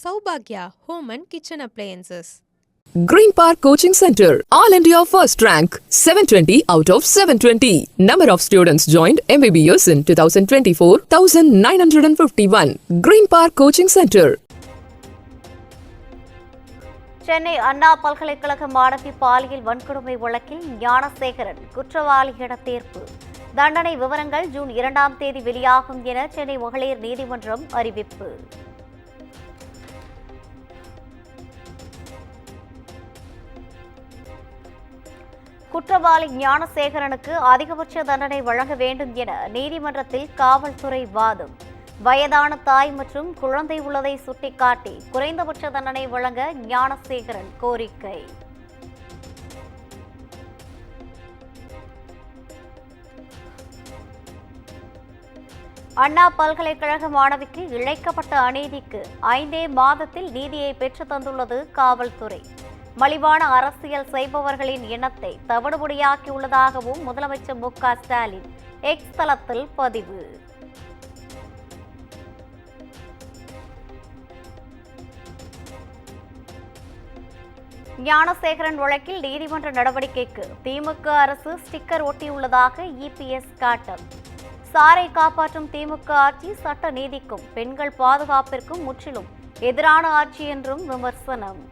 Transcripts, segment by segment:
Saubhagya Home and Kitchen Appliances. Green Park Coaching Center, All India First Rank, 720 out of 720. Number of students joined MBBS in 2024, 1951. Green Park Coaching Center. Chennai அண்ணா பல்கலைக்கழக மாணவி பாலியல் வன்கொடுமை வழக்கில் ஞானசேகரன் குற்றவாளி என தீர்ப்பு. தண்டனை விவரங்கள் ஜூன் 2ஆம் தேதி வெளியாகும் என சென்னை மகளிர் நீதிமன்றம் அறிவிப்பு. குற்றவாளி ஞானசேகரனுக்கு அதிகபட்ச தண்டனை வழங்க வேண்டும் என நீதிமன்றத்தில் காவல்துறை வாதம். வயதான தாய் மற்றும் குழந்தை உள்ளதை சுட்டிக்காட்டி குறைந்தபட்ச தண்டனை வழங்க ஞானசேகரன் கோரிக்கை. அண்ணா பல்கலைக்கழக மாணவிக்கு இழைக்கப்பட்ட அநீதிக்கு 5 மாதத்தில் நீதியை பெற்று தந்துள்ளது காவல்துறை. மலிவான அரசியல் செய்பவர்களின் எண்ணத்தை தவிடுபொடியாக்கியுள்ளதாகவும் முதலமைச்சர் மு.க. ஸ்டாலின் எக்ஸ் தளத்தில் பதிவு. ஞானசேகரன் வழக்கில் நீதிமன்ற நடவடிக்கைக்கு திமுக அரசு ஸ்டிக்கர் ஒட்டியுள்ளதாக இபிஎஸ் காட்டம். சாரை காப்பாற்றும் திமுக ஆட்சி சட்ட நீதிக்கும் பெண்கள் பாதுகாப்பிற்கும் முற்றிலும் எதிரான ஆட்சி என்றும் விமர்சனம்.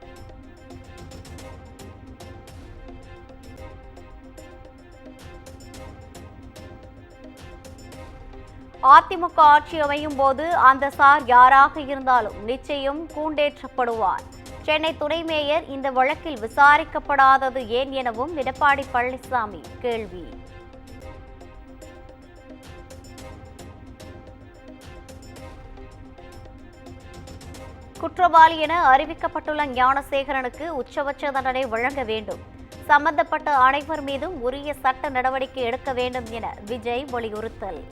அதிமுக ஆட்சி அமையும் போது அந்த சார் யாராக இருந்தாலும் நிச்சயம் கூண்டேற்றப்படுவார். சென்னை துணை மேயர் இந்த வழக்கில் விசாரிக்கப்படாதது ஏன் எனவும் எடப்பாடி பழனிசாமி கேள்வி. குற்றவாளி என அறிவிக்கப்பட்டுள்ள ஞானசேகரனுக்கு உச்சபட்ச தண்டனை வழங்க வேண்டும். சம்பந்தப்பட்ட அனைவர் மீதும் உரிய சட்ட நடவடிக்கை எடுக்க வேண்டும் என விஜய் வலியுறுத்தல்.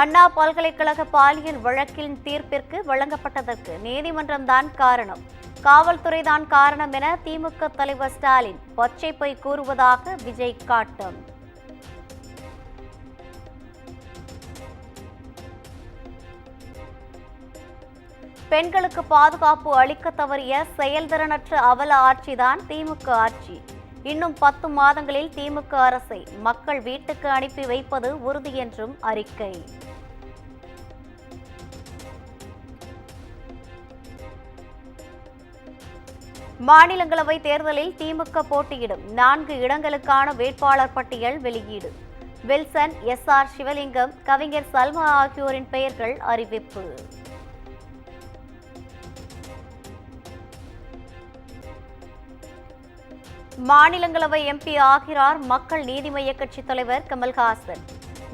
அண்ணா பல்கலைக்கழக பாலியல் வழக்கின் தீர்ப்பிற்கு வழங்கப்பட்டதற்கு நீதிமன்றம்தான் காரணம், காவல்துறைதான் காரணம் என திமுக தலைவர் ஸ்டாலின் பச்சை பொய் கூறுவதாக விஜய் காட்டம். பெண்களுக்கு பாதுகாப்பு அளிக்க தவறிய செயல்திறனற்ற அவல ஆட்சிதான் திமுக ஆட்சி. இன்னும் 10 மாதங்களில் திமுக அரசை மக்கள் வீட்டுக்கு அனுப்பி வைப்பது உறுதி என்றும் அறிக்கை. மாநிலங்களவை தேர்தலில் திமுக போட்டியிடும் 4 இடங்களுக்கான வேட்பாளர் பட்டியல் வெளியீடு. Wilson, SR. சிவலிங்கம், கவிஞர் சல்மா ஆகியோரின் பெயர்கள் அறிவிப்பு. மாநிலங்களவை எம்பி ஆகிறார் மக்கள் நீதி மய்ய கட்சி தலைவர் கமல்ஹாசன்.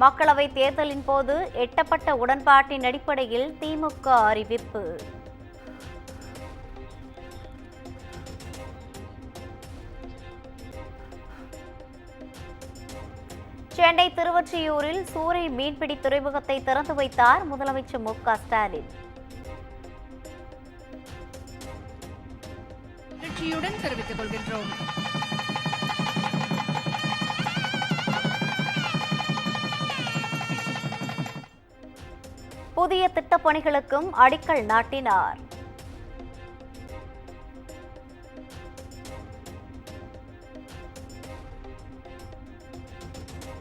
மக்களவை தேர்தலின் போது எட்டப்பட்ட உடன்பாட்டின் அடிப்படையில் திமுக அறிவிப்பு. சென்னை திருவொற்றியூரில் சூறை மீன்பிடி துறைமுகத்தை திறந்து வைத்தார் முதலமைச்சர் மு.க. ஸ்டாலின். தெரிவித்துக் கொள்கின்றோம். புதிய திட்டப்பணிகளுக்கும் அடிக்கல் நாட்டினார்.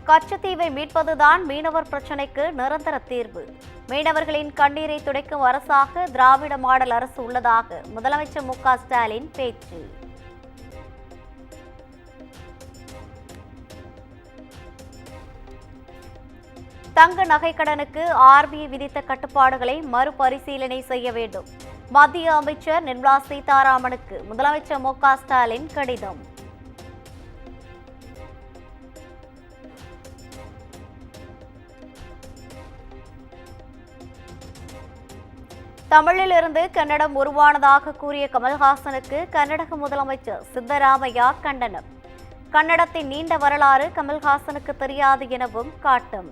கச்சத்தீவை மீட்பதுதான் மீனவர் பிரச்சினைக்கு நிரந்தர தீர்வு. மீனவர்களின் கண்ணீரை துடைக்கும் அரசாக திராவிட மாடல் அரசு உள்ளதாக முதலமைச்சர் மு.க. ஸ்டாலின் பேச்சு. தங்க நகைக்கடனுக்கு ஆர்பிஐ விதித்த கட்டுப்பாடுகளை மறுபரிசீலனை செய்ய வேண்டும். மத்திய அமைச்சர் நிர்மலா சீதாராமனுக்கு முதலமைச்சர் மு.க. ஸ்டாலின் கடிதம். தமிழிலிருந்து கன்னடம் உருவானதாக கூறிய கமல்ஹாசனுக்கு கர்நாடக முதலமைச்சர் சித்தராமையா கண்டனம். கன்னடத்தின் நீண்ட வரலாறு கமல்ஹாசனுக்கு தெரியாது எனவும் காட்டும்.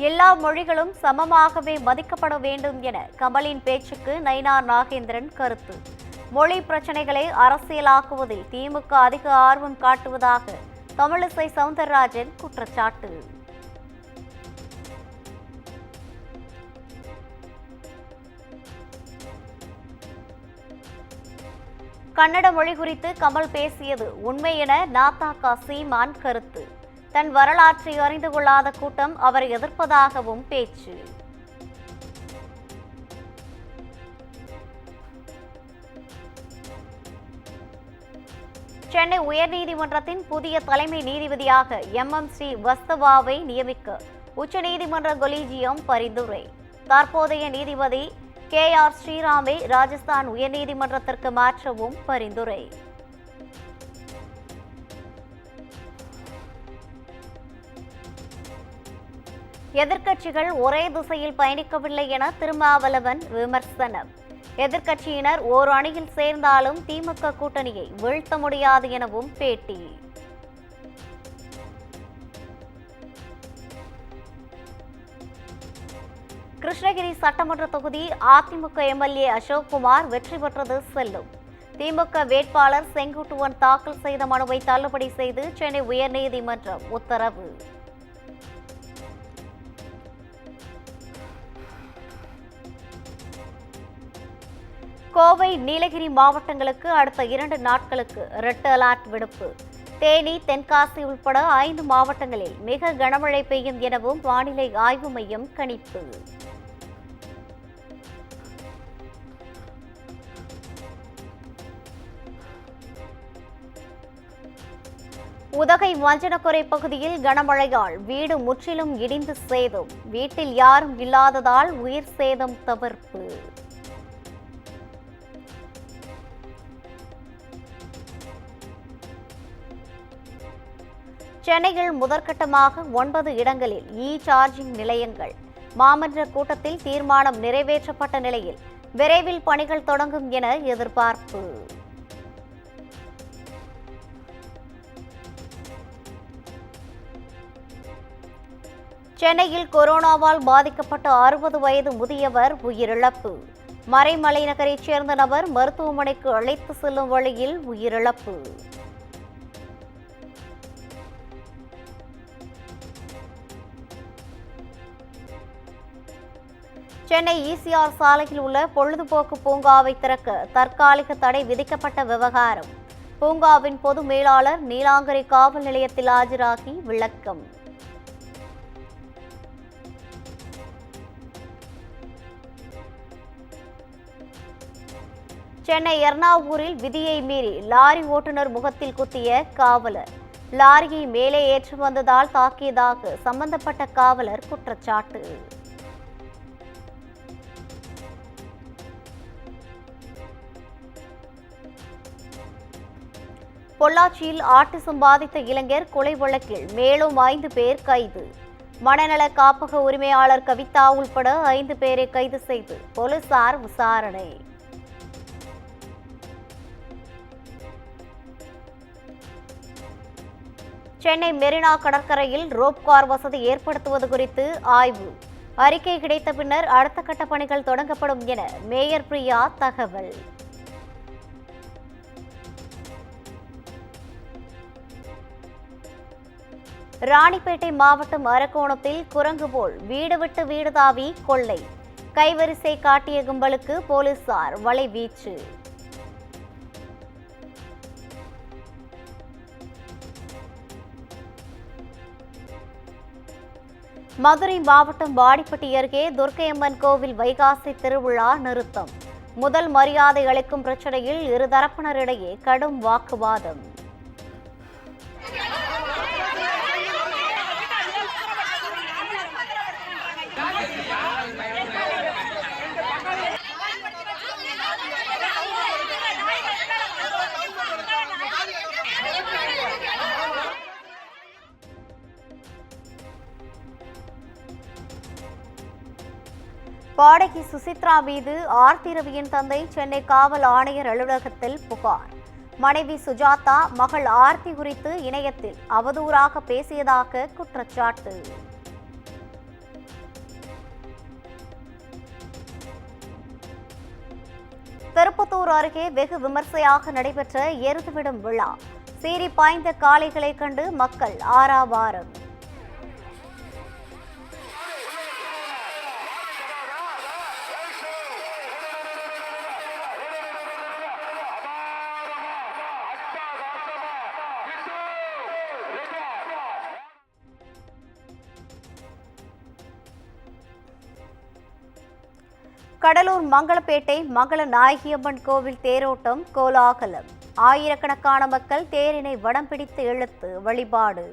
எல்லா மொழிகளும் சமமாகவே மதிக்கப்பட வேண்டும் என கமலின் பேச்சுக்கு நயினார் நாகேந்திரன் கருத்து. மொழி பிரச்சனைகளை அரசியலாக்குவதில் திமுக அதிக ஆர்வம் காட்டுவதாக தமிழிசை சவுந்தரராஜன் குற்றச்சாட்டு. கன்னட மொழி குறித்து கமல் பேசியது உண்மை என நாத்தாக்கா சீமான் கருத்து. தன் வரலாற்றை அறிந்து கொள்ளாத கூட்டம் அவரை எதிர்ப்பதாகவும் பேச்சு. சென்னை உயர்நீதிமன்றத்தின் புதிய தலைமை நீதிபதியாக MM ஸ்ரீவஸ்தவாவை நியமிக்க உச்சநீதிமன்ற கொலீஜியம் பரிந்துரை. தற்போதைய நீதிபதி KR ஸ்ரீராமை ராஜஸ்தான் உயர்நீதிமன்றத்திற்கு மாற்றவும் பரிந்துரை. எதிர்க்கட்சிகள் ஒரே திசையில் பயணிக்கவில்லை என திருமாவளவன் விமர்சனம். எதிர்க்கட்சியினர் ஓர் அணியில் சேர்ந்தாலும் திமுக கூட்டணியை வீழ்த்த முடியாது எனவும் பேட்டி. கிருஷ்ணகிரி சட்டமன்ற தொகுதி அதிமுக MLA அசோக்குமார் வெற்றி பெற்றது செல்லும். திமுக வேட்பாளர் செங்குட்டுவன் தாக்கல் செய்த மனுவை தள்ளுபடி செய்து சென்னை உயர்நீதிமன்றம் உத்தரவு. கோவை நீலகிரி மாவட்டங்களுக்கு அடுத்த 2 நாட்களுக்கு ரெட் அலர்ட் விடுப்பு. தேனி தென்காசி உட்பட 5 மாவட்டங்களில் மிக கனமழை பெய்யும் எனவும் வானிலை ஆய்வு மையம் கணிப்பு. உதகை வஞ்சனக்குறை பகுதியில் கனமழையால் வீடு முற்றிலும் இடிந்து சேதம். வீட்டில் யாரும் இல்லாததால் உயிர் சேதம் தவிர்ப்பு. சென்னையில் முதற்கட்டமாக 9 இடங்களில் சார்ஜிங் நிலையங்கள். மாமன்ற கூட்டத்தில் தீர்மானம் நிறைவேற்றப்பட்ட நிலையில் விரைவில் பணிகள் தொடங்கும் என எதிர்பார்ப்பு. சென்னையில் கொரோனாவால் பாதிக்கப்பட்ட 60 வயது முதியவர் உயிரிழப்பு. மறைமலை நகரைச் சேர்ந்த நபர் மருத்துவமனைக்கு அழைத்து செல்லும் வழியில் உயிரிழப்பு. சென்னை ECR சாலையில் உள்ள பொழுதுபோக்கு பூங்காவை திறக்க தற்காலிக தடை விதிக்கப்பட்ட விவகாரம். பூங்காவின் பொது மேலாளர் நீலாங்கரை காவல் நிலையத்தில் ஆஜராகி விளக்கம். சென்னை எர்ணாவூரில் விதியை மீறி லாரி ஓட்டுநர் முகத்தில் குத்திய காவலர். லாரியை மேலே ஏற்றி வந்ததால் தாக்கியதாக சம்பந்தப்பட்ட காவலர் குற்றச்சாட்டு. பொள்ளாச்சியில் ஆட்டிசம் பாதித்த இளைஞர் கொலை வழக்கில் மேலும் 5 பேர் கைது. மனநல காப்பக உரிமையாளர் கவிதா உள்பட 5 பேரை கைது செய்து போலீசார் விசாரணை. சென்னை மெரினா கடற்கரையில் ரோப் கார் வசதி ஏற்படுத்துவது குறித்து ஆய்வு. அறிக்கை கிடைத்த பின்னர் அடுத்த கட்ட பணிகள் தொடங்கப்படும் என மேயர் பிரியா தகவல். ராணிப்பேட்டை மாவட்டம் அரக்கோணத்தில் குரங்கு போல் வீடு விட்டு வீடு தாவி கொள்ளை. கைவரிசை காட்டிய கும்பலுக்கு போலீசார் வலைவீச்சு. மதுரை மாவட்டம் வாடிப்பட்டி அருகே துர்க்கையம்மன் கோவில் வைகாசி திருவிழா நிறுத்தம். முதல் மரியாதை அளிக்கும் பிரச்சனையில் இருதரப்பினரிடையே கடும் வாக்குவாதம். பாடகி சுசித்ரா மீது ஆர்த்தி ரவியின் தந்தை சென்னை காவல் ஆணையர் அலுவலகத்தில் புகார். மனைவி சுஜாதா மகள் ஆர்த்தி குறித்து இணையத்தில் அவதூறாக பேசியதாக குற்றச்சாட்டு. திருப்பத்தூர் அருகே வெகு விமர்சையாக நடைபெற்ற எருதுவிடும் விழா. சீறி பாய்ந்த காளைகளை கண்டு மக்கள் ஆரவாரம். கடலூர் மங்களப்பேட்டை மங்கள நாயகியம்மன் கோவில் தேரோட்டம் கோலாகலம். ஆயிரக்கணக்கான மக்கள் தேரினை வடம் பிடித்து இழுத்து வழிபாடு.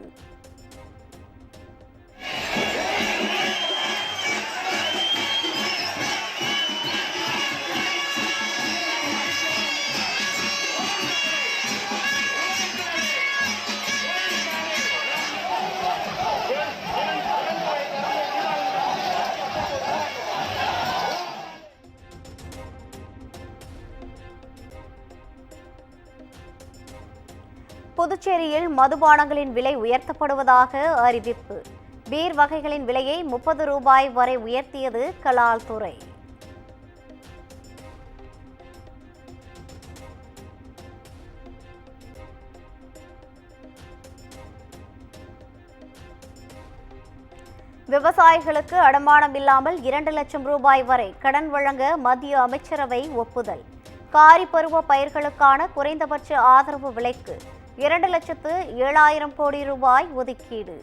புதுச்சேரியில் மதுபானங்களின் விலை உயர்த்தப்படுவதாக அறிவிப்பு. பீர் வகைகளின் விலையை 30 ரூபாய் வரை உயர்த்தியது கலால் துறை. விவசாயிகளுக்கு அடமானம் இல்லாமல் 2 லட்சம் ரூபாய் வரை கடன் வழங்க மத்திய அமைச்சரவை ஒப்புதல். காரி பருவ பயிர்களுக்கான குறைந்தபட்ச ஆதரவு விலைக்கு 2,07,000 கோடி ரூபாய் ஒதுக்கீடு.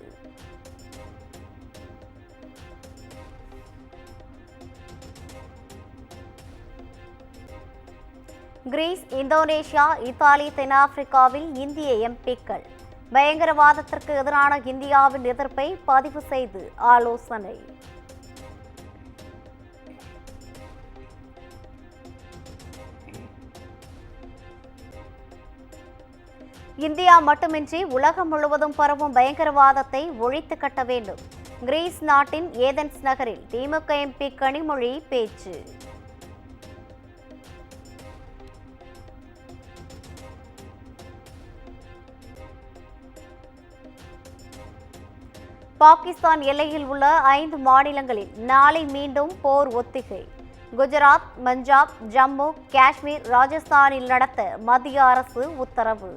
கிரீஸ், இந்தோனேஷியா, இத்தாலி, தென்னாப்பிரிக்காவில் இந்திய எம்பிக்கள் பயங்கரவாதத்திற்கு எதிரான இந்தியாவின் எதிர்ப்பை பதிவு செய்து ஆலோசனை. இந்தியா மட்டுமின்றி உலகம் முழுவதும் பரவும் பயங்கரவாதத்தை ஒழித்து கட்ட வேண்டும். கிரீஸ் நாட்டின் ஏதென்ஸ் நகரில் திமுக எம்பி கனிமொழி பேச்சு. பாகிஸ்தான் எல்லையில் உள்ள 5 மாநிலங்களில் நாளை மீண்டும் போர் ஒத்திகை. குஜராத், பஞ்சாப், ஜம்மு, காஷ்மீர், ராஜஸ்தானில் நடத்த மத்திய அரசு உத்தரவு.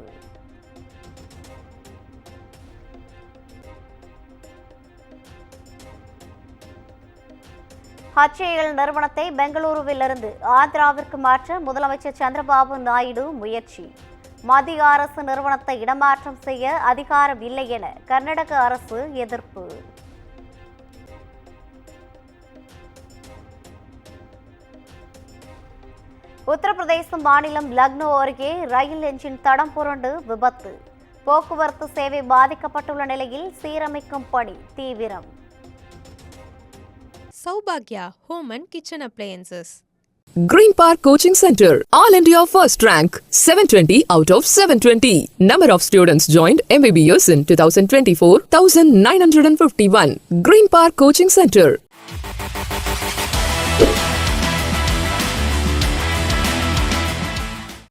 HAL நிறுவனத்தை பெங்களூருவிலிருந்து ஆந்திராவிற்கு மாற்ற முதலமைச்சர் சந்திரபாபு நாயுடு முயற்சி. மத்திய அரசு நிறுவனத்தை இடமாற்றம் செய்ய அதிகாரம் இல்லை என கர்நாடக அரசு எதிர்ப்பு. உத்தரப்பிரதேச மாநிலம் லக்னோ அருகே ரயில் என்ஜின் தடம் புரண்டு விபத்து. போக்குவரத்து சேவை பாதிக்கப்பட்டுள்ள நிலையில் சீரமைக்கும் பணி தீவிரம். Saubhagya Home and Kitchen Appliances. Green Park Coaching Center, All India First Rank, 720 out of 720. Number of students joined MBBS in 2024, 1951. Green Park Coaching Center.